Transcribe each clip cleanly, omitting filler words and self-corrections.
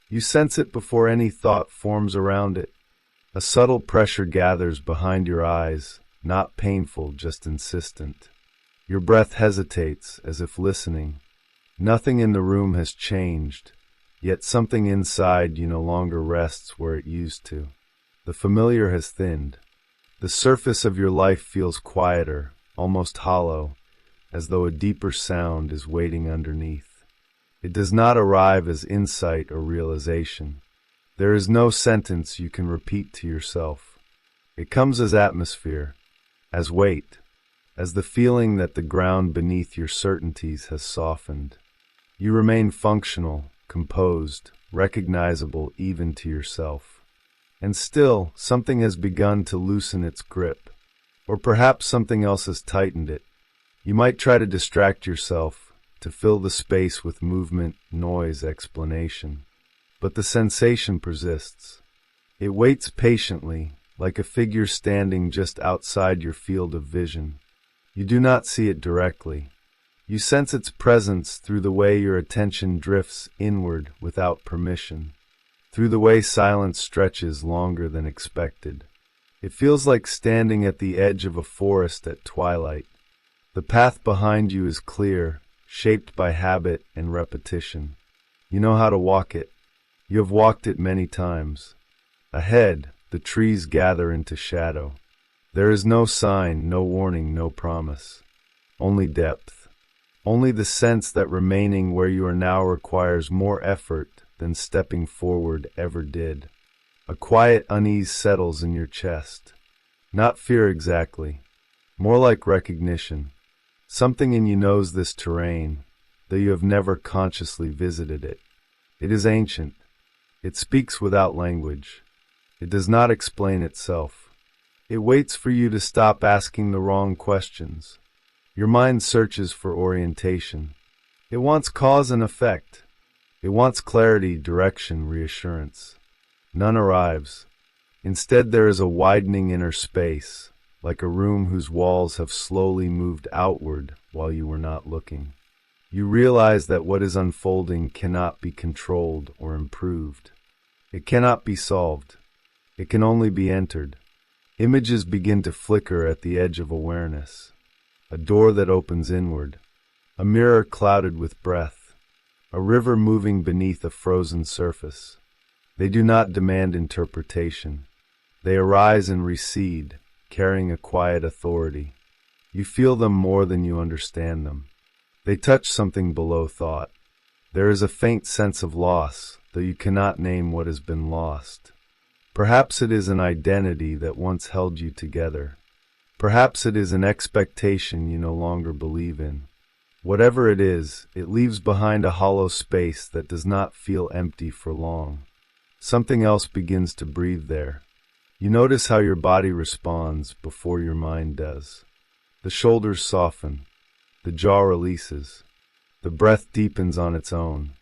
You sense it before any thought forms around it. A subtle pressure gathers behind your eyes, not painful, just insistent. Your breath hesitates, as if listening. Nothing in the room has changed, yet something inside you no longer rests where it used to. The familiar has thinned. The surface of your life feels quieter, almost hollow, as though a deeper sound is waiting underneath. It does not arrive as insight or realization. There is no sentence you can repeat to yourself. It comes as atmosphere, as weight, as the feeling that the ground beneath your certainties has softened. You remain functional, composed, recognizable even to yourself. And still, something has begun to loosen its grip. Or perhaps something else has tightened it. You might try to distract yourself, to fill the space with movement, noise, explanation. But the sensation persists. It waits patiently, like a figure standing just outside your field of vision. You do not see it directly. You sense its presence through the way your attention drifts inward without permission, through the way silence stretches longer than expected. It feels like standing at the edge of a forest at twilight. The path behind you is clear, shaped by habit and repetition. You know how to walk it. You have walked it many times. Ahead, the trees gather into shadow. There is no sign, no warning, no promise. Only depth. Only the sense that remaining where you are now requires more effort than stepping forward ever did. A quiet unease settles in your chest. Not fear exactly. More like recognition. Something in you knows this terrain, though you have never consciously visited it. It is ancient. It speaks without language. It does not explain itself. It waits for you to stop asking the wrong questions. Your mind searches for orientation. It wants cause and effect. It wants clarity, direction, reassurance. None arrives. Instead, there is a widening inner space, like a room whose walls have slowly moved outward while you were not looking. You realize that what is unfolding cannot be controlled or improved. It cannot be solved. It can only be entered. Images begin to flicker at the edge of awareness. A door that opens inward. A mirror clouded with breath. A river moving beneath a frozen surface. They do not demand interpretation. They arise and recede, carrying a quiet authority. You feel them more than you understand them. They touch something below thought. There is a faint sense of loss, though you cannot name what has been lost. Perhaps it is an identity that once held you together. Perhaps it is an expectation you no longer believe in. Whatever it is, it leaves behind a hollow space that does not feel empty for long. Something else begins to breathe there. You notice how your body responds before your mind does. The shoulders soften. The jaw releases. The breath deepens on its own.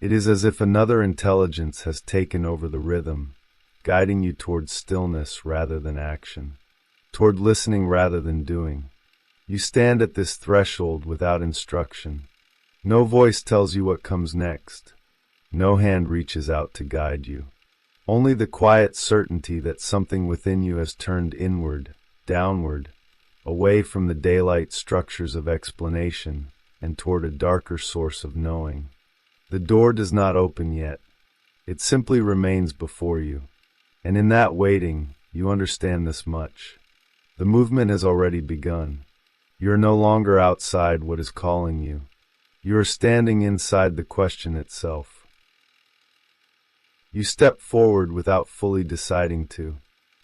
It is as if another intelligence has taken over the rhythm, guiding you toward stillness rather than action, toward listening rather than doing. You stand at this threshold without instruction. No voice tells you what comes next. No hand reaches out to guide you. Only the quiet certainty that something within you has turned inward, downward, away from the daylight structures of explanation and toward a darker source of knowing. The door does not open yet. It simply remains before you. And in that waiting, you understand this much. The movement has already begun. You are no longer outside what is calling you. You are standing inside the question itself. You step forward without fully deciding to.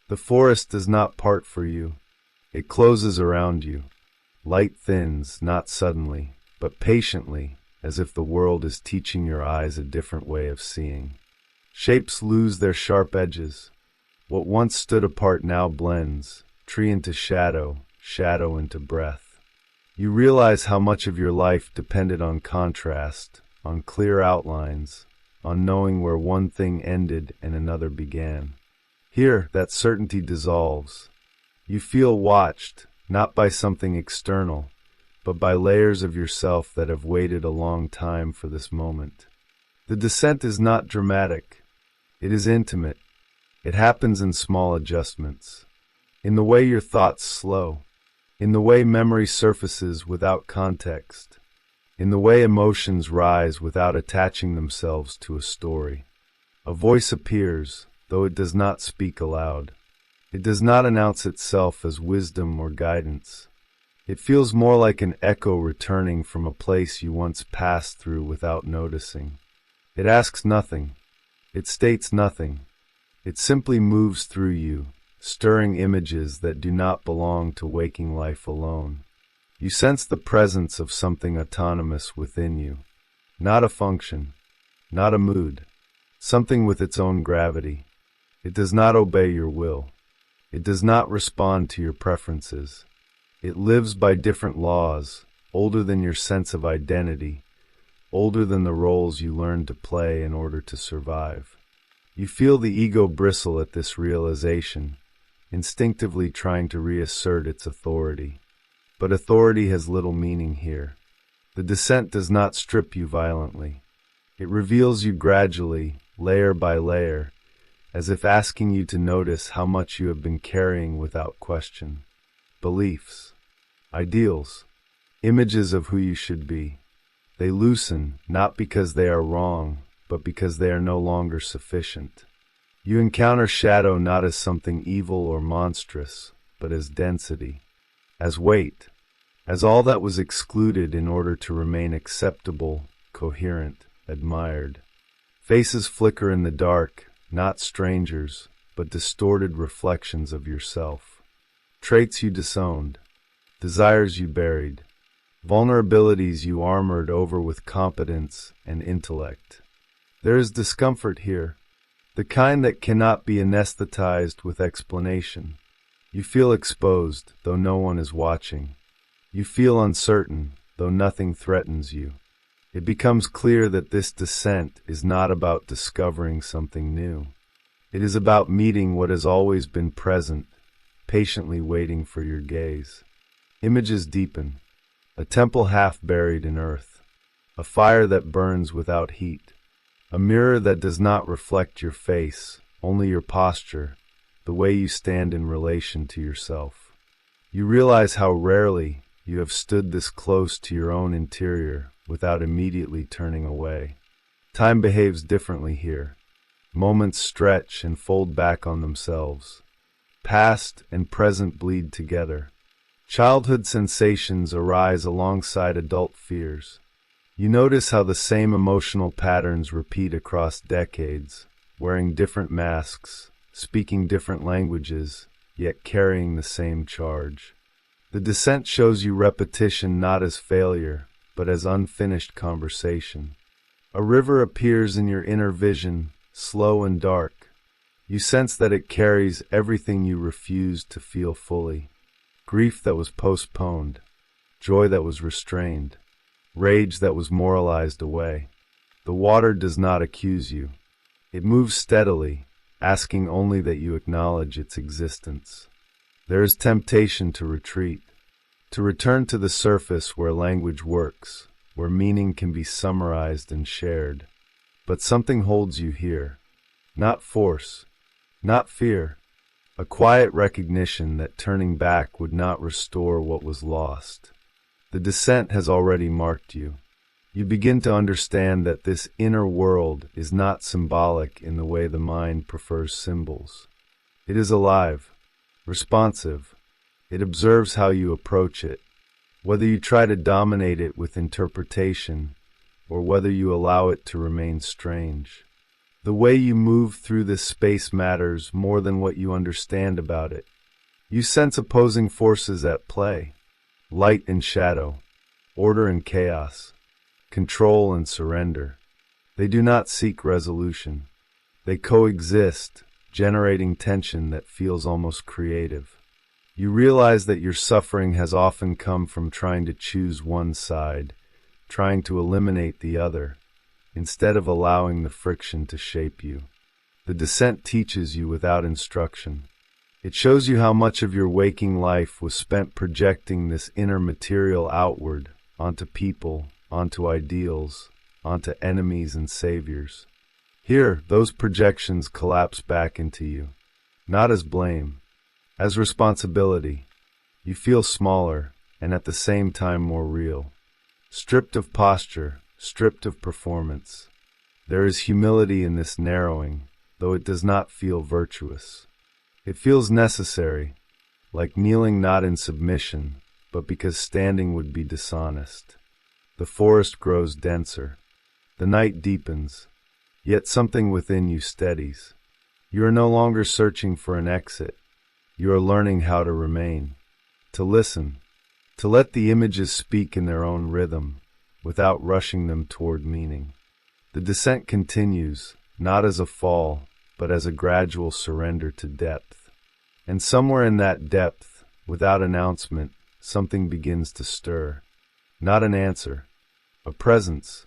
The forest does not part for you. It closes around you. Light thins, not suddenly, but patiently, as if the world is teaching your eyes a different way of seeing. Shapes lose their sharp edges. What once stood apart now blends, tree into shadow, shadow into breath. You realize how much of your life depended on contrast, on clear outlines, on knowing where one thing ended and another began. Here, that certainty dissolves. You feel watched, not by something external, but by layers of yourself that have waited a long time for this moment. The descent is not dramatic. It is intimate. It happens in small adjustments. In the way your thoughts slow. In the way memory surfaces without context. In the way emotions rise without attaching themselves to a story. A voice appears, though it does not speak aloud. It does not announce itself as wisdom or guidance. It feels more like an echo returning from a place you once passed through without noticing. It asks nothing. It states nothing. It simply moves through you, stirring images that do not belong to waking life alone. You sense the presence of something autonomous within you. Not a function, not a mood, something with its own gravity. It does not obey your will. It does not respond to your preferences. It lives by different laws, older than your sense of identity, older than the roles you learned to play in order to survive. You feel the ego bristle at this realization, instinctively trying to reassert its authority. But authority has little meaning here. The descent does not strip you violently. It reveals you gradually, layer by layer, as if asking you to notice how much you have been carrying without question. Beliefs, ideals, images of who you should be. They loosen, not because they are wrong, but because they are no longer sufficient. You encounter shadow not as something evil or monstrous, but as density, as weight, as all that was excluded in order to remain acceptable, coherent, admired. Faces flicker in the dark, not strangers, but distorted reflections of yourself. Traits you disowned, desires you buried, vulnerabilities you armored over with competence and intellect. There is discomfort here, the kind that cannot be anesthetized with explanation. You feel exposed, though no one is watching. You feel uncertain, though nothing threatens you. It becomes clear that this descent is not about discovering something new. It is about meeting what has always been present, patiently waiting for your gaze. Images deepen, a temple half buried in earth, a fire that burns without heat, a mirror that does not reflect your face, only your posture, the way you stand in relation to yourself. You realize how rarely you have stood this close to your own interior without immediately turning away. Time behaves differently here. Moments stretch and fold back on themselves. Past and present bleed together. Childhood sensations arise alongside adult fears. You notice how the same emotional patterns repeat across decades, wearing different masks, speaking different languages, yet carrying the same charge. The descent shows you repetition not as failure, but as unfinished conversation. A river appears in your inner vision, slow and dark. You sense that it carries everything you refused to feel fully. Grief that was postponed, joy that was restrained, rage that was moralized away. The water does not accuse you. It moves steadily, asking only that you acknowledge its existence. There is temptation to retreat, to return to the surface where language works, where meaning can be summarized and shared. But something holds you here. Not force, not fear, a quiet recognition that turning back would not restore what was lost. The descent has already marked you. You begin to understand that this inner world is not symbolic in the way the mind prefers symbols. It is alive, responsive. It observes how you approach it, whether you try to dominate it with interpretation or whether you allow it to remain strange. The way you move through this space matters more than what you understand about it. You sense opposing forces at play, light and shadow, order and chaos, control and surrender. They do not seek resolution. They coexist, generating tension that feels almost creative. You realize that your suffering has often come from trying to choose one side, trying to eliminate the other, instead of allowing the friction to shape you. The descent teaches you without instruction. It shows you how much of your waking life was spent projecting this inner material outward, onto people, onto ideals, onto enemies and saviors. Here, those projections collapse back into you, not as blame, as responsibility. You feel smaller, and at the same time more real. Stripped of posture, stripped of performance. There is humility in this narrowing, though it does not feel virtuous. It feels necessary, like kneeling not in submission, but because standing would be dishonest. The forest grows denser. The night deepens, yet something within you steadies. You are no longer searching for an exit. You are learning how to remain, to listen, to let the images speak in their own rhythm, without rushing them toward meaning. The descent continues, not as a fall, but as a gradual surrender to depth. And somewhere in that depth, without announcement, something begins to stir. Not an answer, a presence,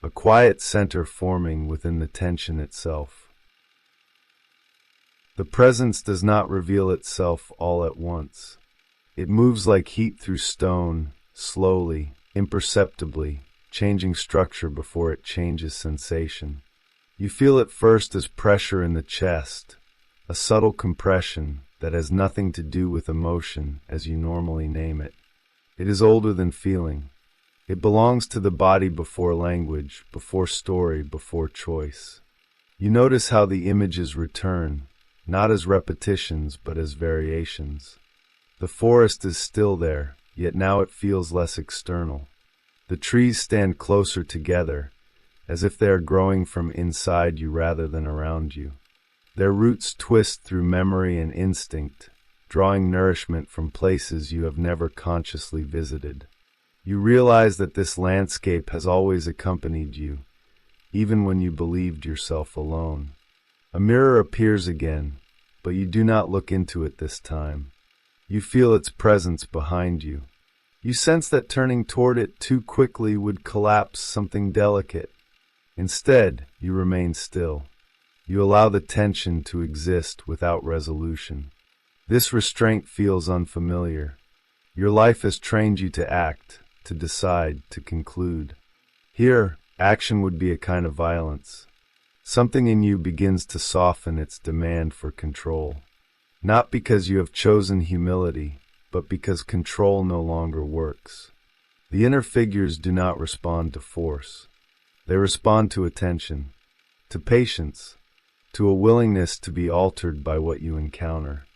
a quiet center forming within the tension itself. The presence does not reveal itself all at once. It moves like heat through stone, slowly, imperceptibly, changing structure before it changes sensation. You feel it first as pressure in the chest, a subtle compression that has nothing to do with emotion as you normally name it. It is older than feeling. It belongs to the body before language, before story, before choice. You notice how the images return, not as repetitions but as variations. The forest is still there, yet now it feels less external. The trees stand closer together, as if they are growing from inside you rather than around you. Their roots twist through memory and instinct, drawing nourishment from places you have never consciously visited. You realize that this landscape has always accompanied you, even when you believed yourself alone. A mirror appears again, but you do not look into it this time. You feel its presence behind you. You sense that turning toward it too quickly would collapse something delicate. Instead, you remain still. You allow the tension to exist without resolution. This restraint feels unfamiliar. Your life has trained you to act, to decide, to conclude. Here, action would be a kind of violence. Something in you begins to soften its demand for control. Not because you have chosen humility, but because control no longer works. The inner figures do not respond to force. They respond to attention, to patience, to a willingness to be altered by what you encounter.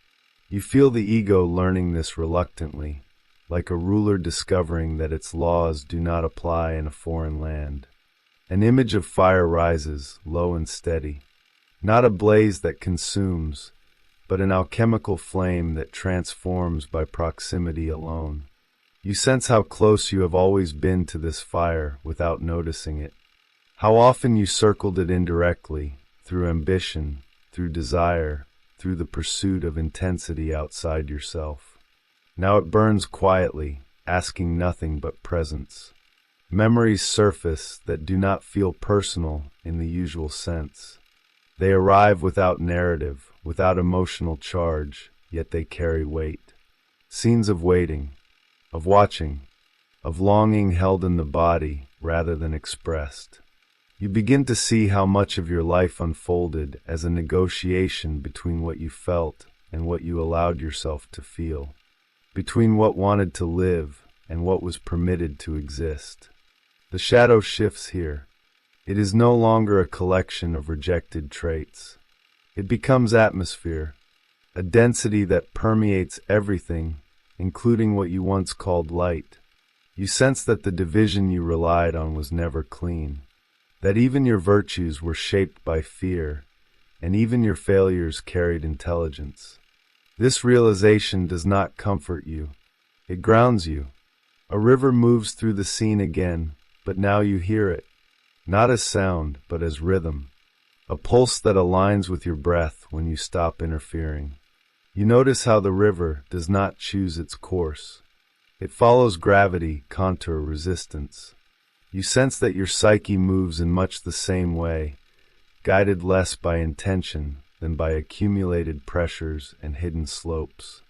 You feel the ego learning this reluctantly, like a ruler discovering that its laws do not apply in a foreign land. An image of fire rises, low and steady, not a blaze that consumes, but an alchemical flame that transforms by proximity alone. You sense how close you have always been to this fire without noticing it, how often you circled it indirectly, through ambition, through desire, through the pursuit of intensity outside yourself. Now it burns quietly, asking nothing but presence. Memories surface that do not feel personal in the usual sense. They arrive without narrative, without emotional charge, yet they carry weight. Scenes of waiting, of watching, of longing held in the body rather than expressed. You begin to see how much of your life unfolded as a negotiation between what you felt and what you allowed yourself to feel, between what wanted to live and what was permitted to exist. The shadow shifts here. It is no longer a collection of rejected traits. It becomes atmosphere, a density that permeates everything, including what you once called light. You sense that the division you relied on was never clean, that even your virtues were shaped by fear, and even your failures carried intelligence. This realization does not comfort you. It grounds you. A river moves through the scene again, but now you hear it, not as sound, but as rhythm, a pulse that aligns with your breath when you stop interfering. You notice how the river does not choose its course. It follows gravity, contour, resistance. You sense that your psyche moves in much the same way, guided less by intention than by accumulated pressures and hidden slopes.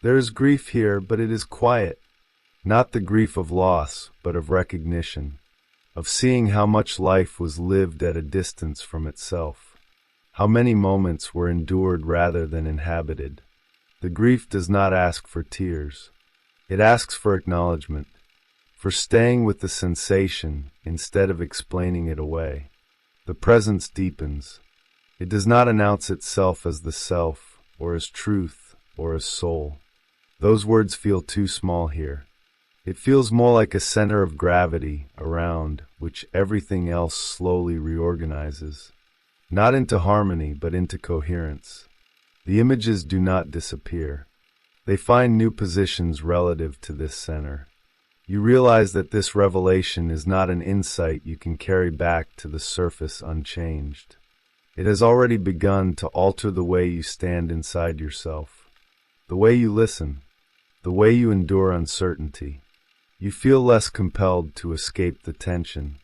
There is grief here, but it is quiet, not the grief of loss, but of recognition, of seeing how much life was lived at a distance from itself, how many moments were endured rather than inhabited. The grief does not ask for tears. It asks for acknowledgement, for staying with the sensation instead of explaining it away. The presence deepens. It does not announce itself as the self, or as truth, or as soul. Those words feel too small here. It feels more like a center of gravity around which everything else slowly reorganizes, not into harmony but into coherence. The images do not disappear. They find new positions relative to this center. You realize that this revelation is not an insight you can carry back to the surface unchanged. It has already begun to alter the way you stand inside yourself, the way you listen, the way you endure uncertainty. You feel less compelled to escape the tension,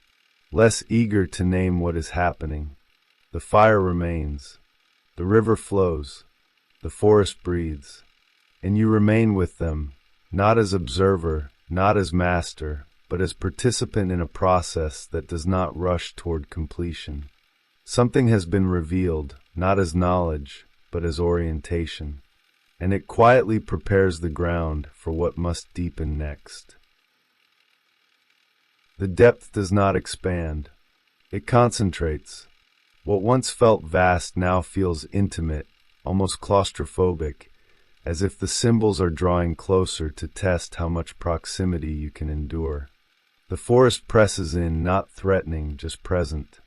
less eager to name what is happening. The fire remains, the river flows, the forest breathes, and you remain with them, not as observer, not as master, but as participant in a process that does not rush toward completion. Something has been revealed, not as knowledge, but as orientation, and it quietly prepares the ground for what must deepen next. The depth does not expand. It concentrates. What once felt vast now feels intimate, almost claustrophobic, as if the symbols are drawing closer to test how much proximity you can endure. The forest presses in, not threatening, just present.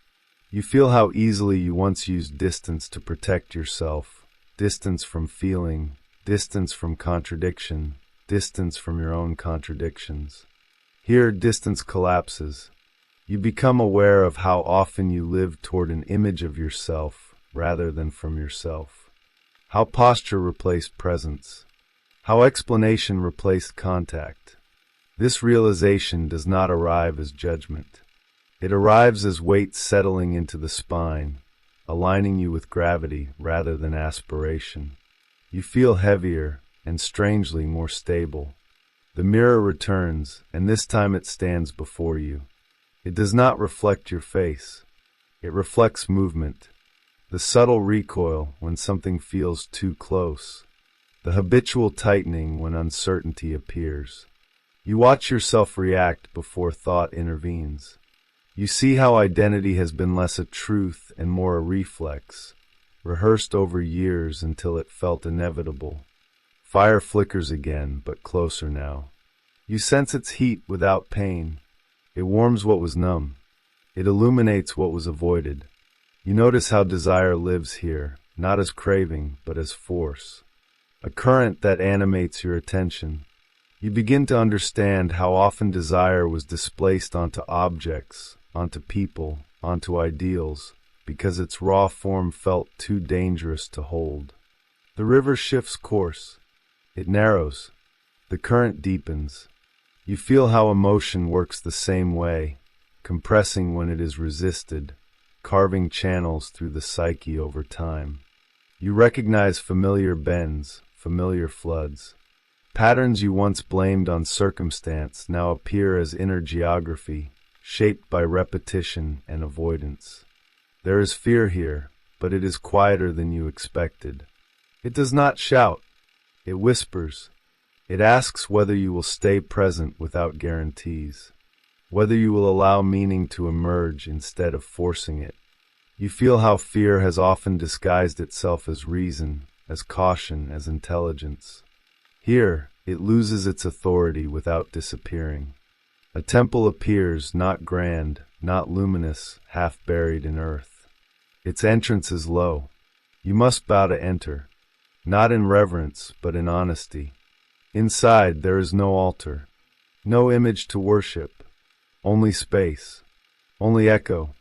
You feel how easily you once used distance to protect yourself, distance from feeling, distance from contradiction, distance from your own contradictions. Here, distance collapses. You become aware of how often you live toward an image of yourself rather than from yourself. How posture replaced presence. How explanation replaced contact. This realization does not arrive as judgment. It arrives as weight settling into the spine, aligning you with gravity rather than aspiration. You feel heavier and strangely more stable. The mirror returns, and this time it stands before you. It does not reflect your face. It reflects movement, the subtle recoil when something feels too close, the habitual tightening when uncertainty appears. You watch yourself react before thought intervenes. You see how identity has been less a truth and more a reflex, rehearsed over years until it felt inevitable. Fire flickers again, but closer now. You sense its heat without pain. It warms what was numb. It illuminates what was avoided. You notice how desire lives here, not as craving, but as force. A current that animates your attention. You begin to understand how often desire was displaced onto objects, onto people, onto ideals, because its raw form felt too dangerous to hold. The river shifts course. It narrows. The current deepens. You feel how emotion works the same way, compressing when it is resisted, carving channels through the psyche over time. You recognize familiar bends, familiar floods. Patterns you once blamed on circumstance now appear as inner geography, shaped by repetition and avoidance. There is fear here, but it is quieter than you expected. It does not shout. It whispers. It asks whether you will stay present without guarantees, whether you will allow meaning to emerge instead of forcing it. You feel how fear has often disguised itself as reason, as caution, as intelligence. Here, it loses its authority without disappearing. A temple appears, not grand, not luminous, half buried in earth. Its entrance is low. You must bow to enter, not in reverence, but in honesty. Inside, there is no altar, no image to worship, only space, only echo.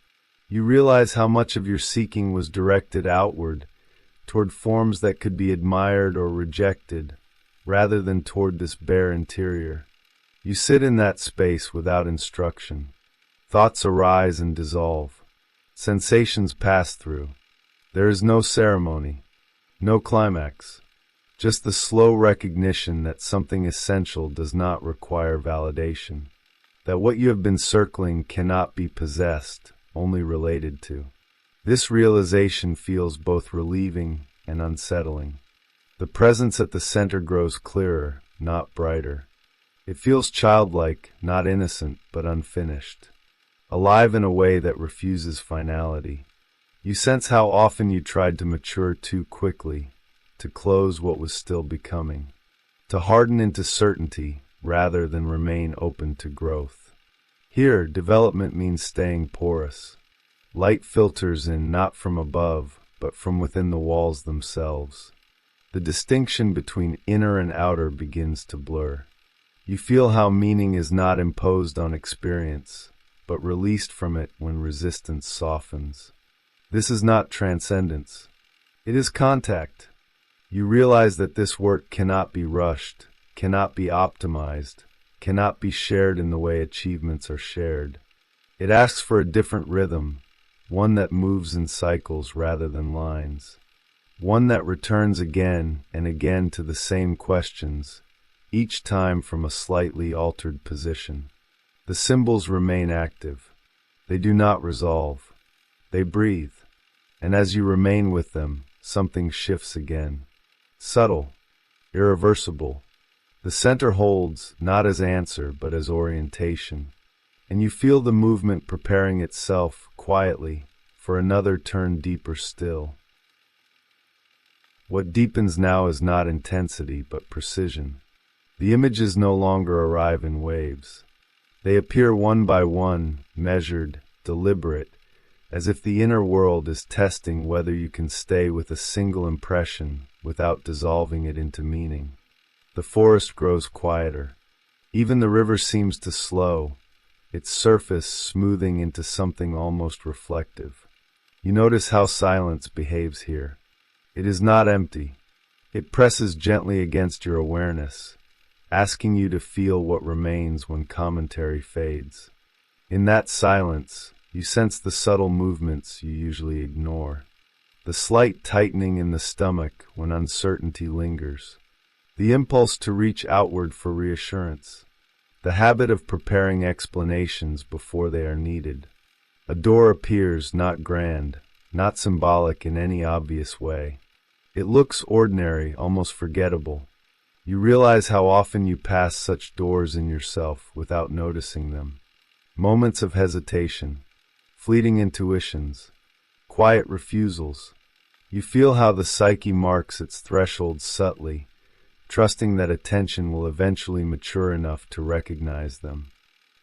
You realize how much of your seeking was directed outward, toward forms that could be admired or rejected, rather than toward this bare interior. You sit in that space without instruction. Thoughts arise and dissolve. Sensations pass through. There is no ceremony, no climax, just the slow recognition that something essential does not require validation. that what you have been circling cannot be possessed, only related to. This realization feels both relieving and unsettling. The presence at the center grows clearer, not brighter. It feels childlike, not innocent, but unfinished. Alive in a way that refuses finality. You sense how often you tried to mature too quickly, to close what was still becoming, to harden into certainty rather than remain open to growth. Here, development means staying porous. Light filters in not from above, but from within the walls themselves. The distinction between inner and outer begins to blur. You feel how meaning is not imposed on experience, but released from it when resistance softens. This is not transcendence. It is contact. You realize that this work cannot be rushed, cannot be optimized, cannot be shared in the way achievements are shared. It asks for a different rhythm, one that moves in cycles rather than lines, one that returns again and again to the same questions, each time from a slightly altered position. The symbols remain active. They do not resolve. They breathe. And as you remain with them, something shifts again. Subtle, irreversible. The center holds, not as answer, but as orientation. And you feel the movement preparing itself, quietly, for another turn deeper still. What deepens now is not intensity, but precision. The images no longer arrive in waves. They appear one by one, measured, deliberate, as if the inner world is testing whether you can stay with a single impression without dissolving it into meaning. The forest grows quieter. Even the river seems to slow, its surface smoothing into something almost reflective. You notice how silence behaves here. It is not empty. It presses gently against your awareness, asking you to feel what remains when commentary fades. In that silence, you sense the subtle movements you usually ignore. The slight tightening in the stomach when uncertainty lingers. The impulse to reach outward for reassurance. The habit of preparing explanations before they are needed. A door appears not grand, not symbolic in any obvious way. It looks ordinary, almost forgettable. You realize how often you pass such doors in yourself without noticing them. Moments of hesitation, fleeting intuitions, quiet refusals. You feel how the psyche marks its threshold subtly, trusting that attention will eventually mature enough to recognize them.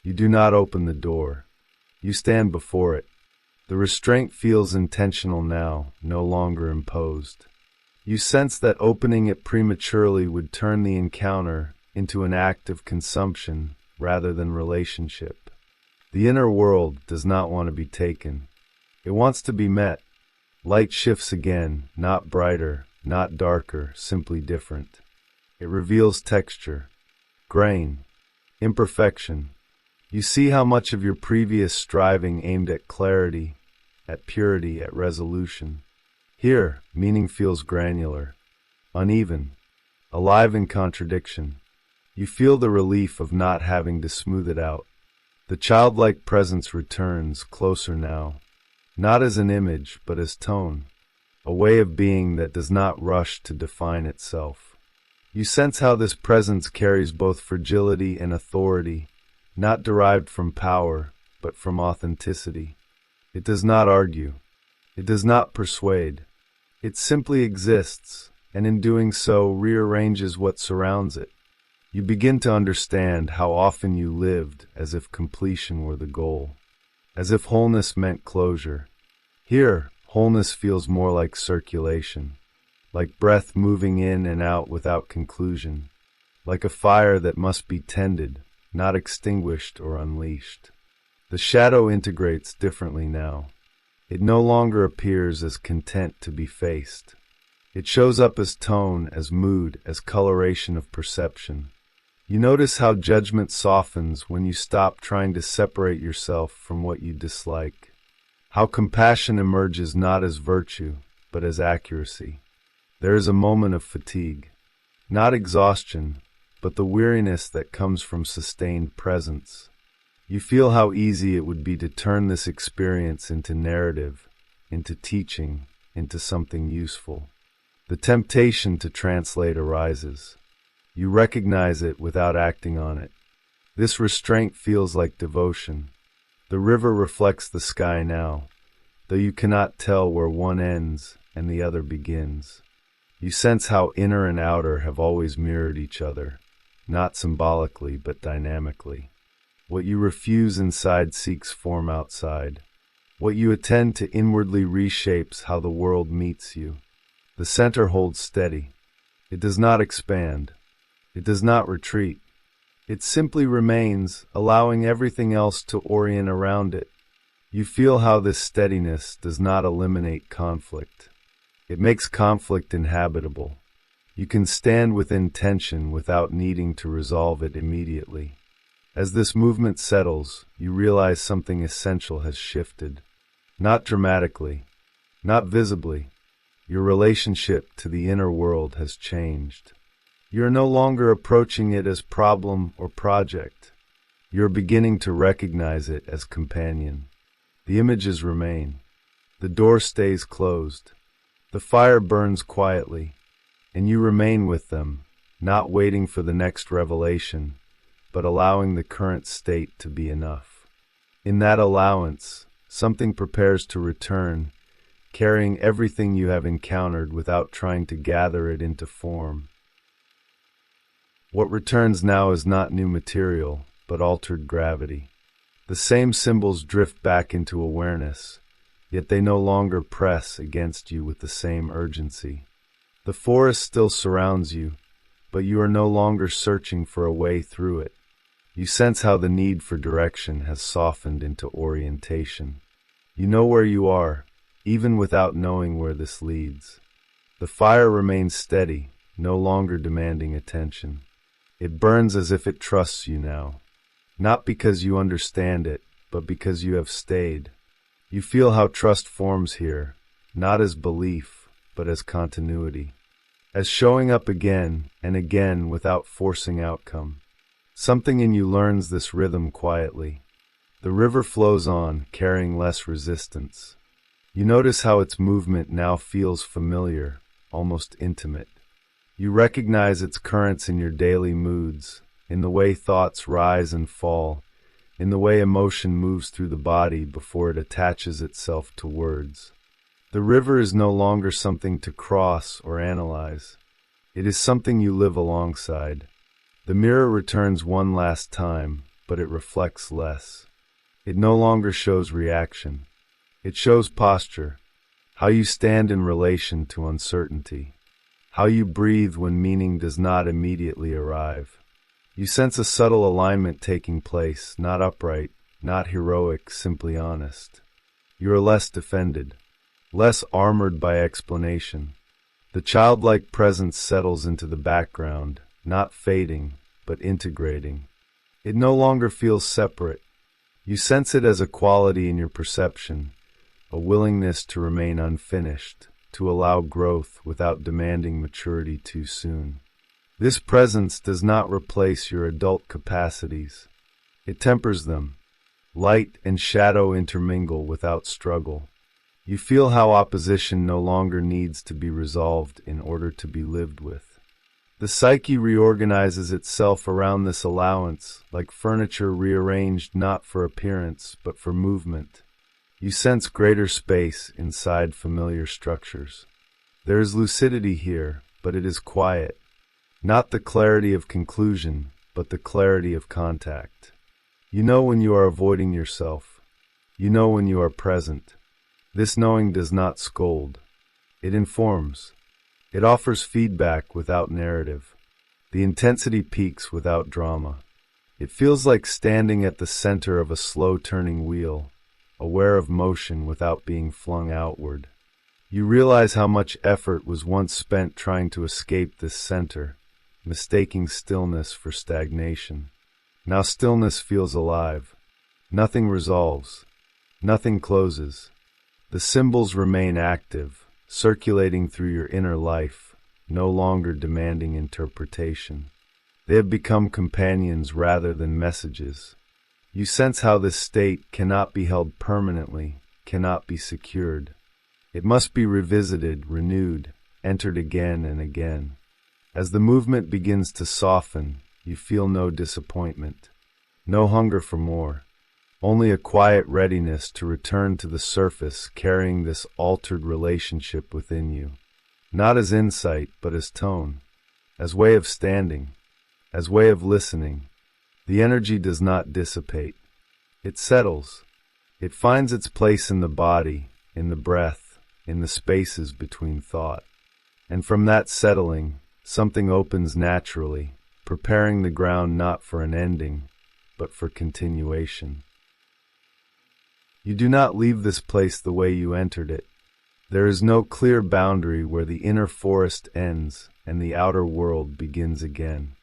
You do not open the door. You stand before it. The restraint feels intentional now, no longer imposed. You sense that opening it prematurely would turn the encounter into an act of consumption rather than relationship. The inner world does not want to be taken. It wants to be met. Light shifts again, not brighter, not darker, simply different. It reveals texture, grain, imperfection. You see how much of your previous striving aimed at clarity, at purity, at resolution. Here, meaning feels granular, uneven, alive in contradiction. You feel the relief of not having to smooth it out. The childlike presence returns, closer now, not as an image, but as tone, a way of being that does not rush to define itself. You sense how this presence carries both fragility and authority, not derived from power, but from authenticity. It does not argue. It does not persuade. It simply exists, and in doing so rearranges what surrounds it. You begin to understand how often you lived as if completion were the goal, as if wholeness meant closure. Here, wholeness feels more like circulation, like breath moving in and out without conclusion, like a fire that must be tended, not extinguished or unleashed. The shadow integrates differently now. It no longer appears as content to be faced. It shows up as tone, as mood, as coloration of perception. You notice how judgment softens when you stop trying to separate yourself from what you dislike. How compassion emerges not as virtue, but as accuracy. There is a moment of fatigue, not exhaustion, but the weariness that comes from sustained presence. You feel how easy it would be to turn this experience into narrative, into teaching, into something useful. The temptation to translate arises. You recognize it without acting on it. This restraint feels like devotion. The river reflects the sky now, though you cannot tell where one ends and the other begins. You sense how inner and outer have always mirrored each other, not symbolically but dynamically. What you refuse inside seeks form outside. What you attend to inwardly reshapes how the world meets you. The center holds steady. It does not expand. It does not retreat. It simply remains, allowing everything else to orient around it. You feel how this steadiness does not eliminate conflict. It makes conflict inhabitable. You can stand within tension without needing to resolve it immediately. As this movement settles, you realize something essential has shifted. Not dramatically, not visibly. Your relationship to the inner world has changed. You are no longer approaching it as problem or project. You are beginning to recognize it as companion. The images remain. The door stays closed. The fire burns quietly, and you remain with them, not waiting for the next revelation, but allowing the current state to be enough. In that allowance, something prepares to return, carrying everything you have encountered without trying to gather it into form. What returns now is not new material, but altered gravity. The same symbols drift back into awareness, yet they no longer press against you with the same urgency. The forest still surrounds you, but you are no longer searching for a way through it. You sense how the need for direction has softened into orientation. You know where you are, even without knowing where this leads. The fire remains steady, no longer demanding attention. It burns as if it trusts you now, not because you understand it, but because you have stayed. You feel how trust forms here, not as belief, but as continuity, as showing up again and again without forcing outcome. Something in you learns this rhythm quietly. The river flows on, carrying less resistance. You notice how its movement now feels familiar, almost intimate. You recognize its currents in your daily moods, in the way thoughts rise and fall, in the way emotion moves through the body before it attaches itself to words. The river is no longer something to cross or analyze. It is something you live alongside. The mirror returns one last time, but it reflects less. It no longer shows reaction. It shows posture, how you stand in relation to uncertainty, how you breathe when meaning does not immediately arrive. You sense a subtle alignment taking place, not upright, not heroic, simply honest. You are less defended, less armored by explanation. The childlike presence settles into the background, not fading, but integrating. It no longer feels separate. You sense it as a quality in your perception, a willingness to remain unfinished, to allow growth without demanding maturity too soon. This presence does not replace your adult capacities. It tempers them. Light and shadow intermingle without struggle. You feel how opposition no longer needs to be resolved in order to be lived with. The psyche reorganizes itself around this allowance, like furniture rearranged not for appearance, but for movement. You sense greater space inside familiar structures. There is lucidity here, but it is quiet. Not the clarity of conclusion, but the clarity of contact. You know when you are avoiding yourself. You know when you are present. This knowing does not scold. It informs. It offers feedback without narrative. The intensity peaks without drama. It feels like standing at the center of a slow-turning wheel, aware of motion without being flung outward. You realize how much effort was once spent trying to escape this center, mistaking stillness for stagnation. Now stillness feels alive. Nothing resolves. Nothing closes. The symbols remain active, circulating through your inner life, no longer demanding interpretation. They have become companions rather than messages. You sense how this state cannot be held permanently, cannot be secured. It must be revisited, renewed, entered again and again. As the movement begins to soften, you feel no disappointment, no hunger for more, only a quiet readiness to return to the surface carrying this altered relationship within you, not as insight but as tone, as way of standing, as way of listening. The energy does not dissipate. It settles. It finds its place in the body, in the breath, in the spaces between thought. And from that settling, something opens naturally, preparing the ground not for an ending, but for continuation. You do not leave this place the way you entered it. There is no clear boundary where the inner forest ends and the outer world begins again.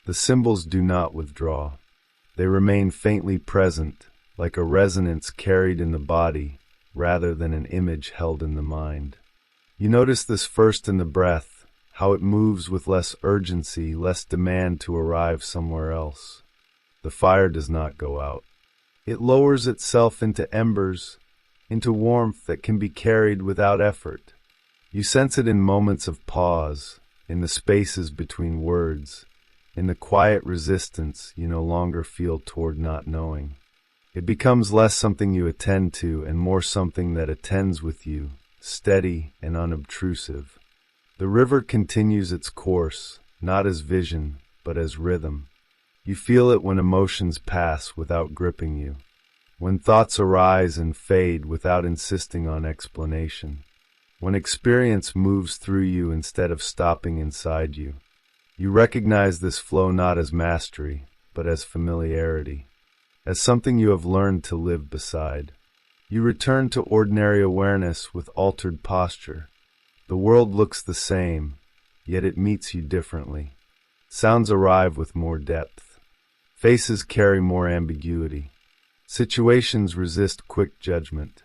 The symbols do not withdraw. They remain faintly present, like a resonance carried in the body, rather than an image held in the mind. You notice this first in the breath, how it moves with less urgency, less demand to arrive somewhere else. The fire does not go out. It lowers itself into embers, into warmth that can be carried without effort. You sense it in moments of pause, in the spaces between words, in the quiet resistance you no longer feel toward not knowing. It becomes less something you attend to and more something that attends with you, steady and unobtrusive. The river continues its course, not as vision, but as rhythm. You feel it when emotions pass without gripping you, when thoughts arise and fade without insisting on explanation, when experience moves through you instead of stopping inside you. You recognize this flow not as mastery, but as familiarity, as something you have learned to live beside. You return to ordinary awareness with altered posture. The world looks the same, yet it meets you differently. Sounds arrive with more depth. Faces carry more ambiguity. Situations resist quick judgment.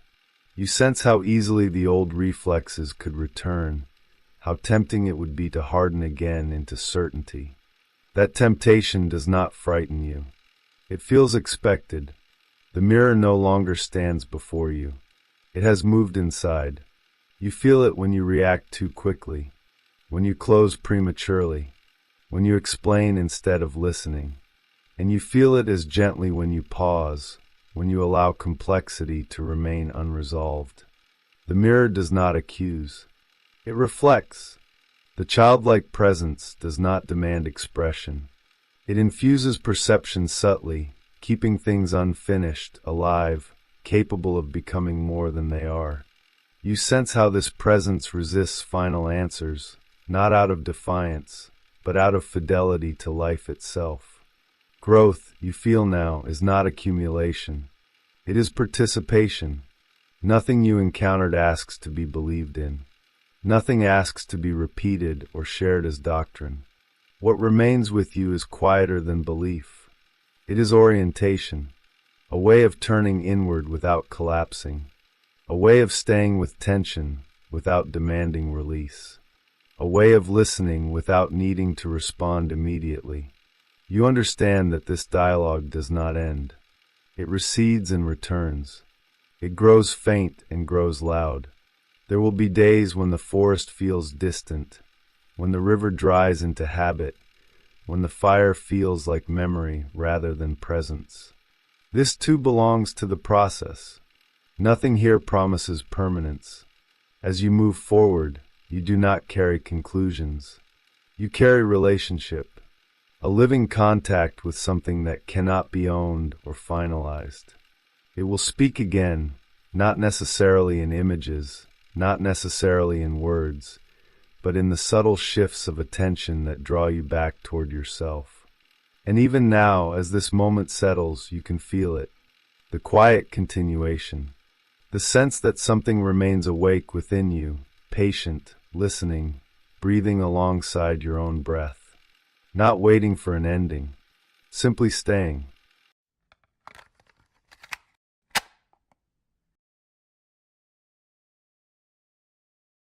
You sense how easily the old reflexes could return, how tempting it would be to harden again into certainty. That temptation does not frighten you. It feels expected. The mirror no longer stands before you. It has moved inside. You feel it when you react too quickly, when you close prematurely, when you explain instead of listening. And you feel it as gently when you pause, when you allow complexity to remain unresolved. The mirror does not accuse. It reflects. The childlike presence does not demand expression. It infuses perception subtly, keeping things unfinished, alive, capable of becoming more than they are. You sense how this presence resists final answers, not out of defiance, but out of fidelity to life itself. Growth, you feel now, is not accumulation. It is participation. Nothing you encountered asks to be believed in. Nothing asks to be repeated or shared as doctrine. What remains with you is quieter than belief. It is orientation, a way of turning inward without collapsing, a way of staying with tension without demanding release, a way of listening without needing to respond immediately. You understand that this dialogue does not end. It recedes and returns. It grows faint and grows loud. There will be days when the forest feels distant, when the river dries into habit, when the fire feels like memory rather than presence. This too belongs to the process. Nothing here promises permanence. As you move forward, you do not carry conclusions. You carry relationship, a living contact with something that cannot be owned or finalized. It will speak again, not necessarily in images, not necessarily in words, but in the subtle shifts of attention that draw you back toward yourself. And even now, as this moment settles, you can feel it, the quiet continuation, the sense that something remains awake within you, patient, listening, breathing alongside your own breath, not waiting for an ending, simply staying.